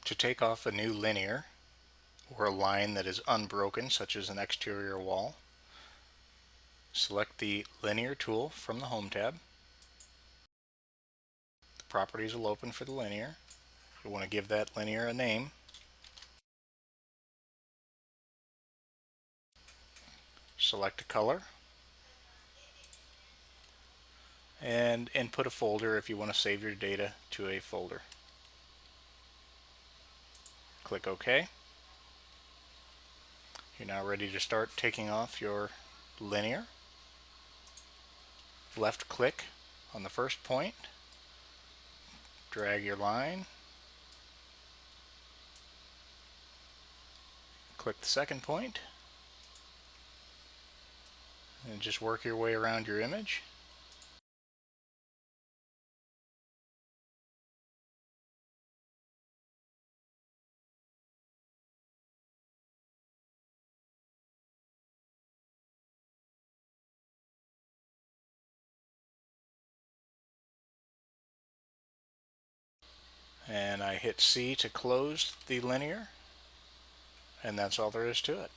To take off a new linear or a line that is unbroken, such as an exterior wall, select the linear tool from the Home tab. The properties will open for the linear. You want to give that linear a name. Select a color and input a folder if you want to save your data to a folder. Click OK. You're now ready to start taking off your linear. Left click on the first point, drag your line, click the second point, and just work your way around your image. And I hit C to close the linear, and that's all there is to it.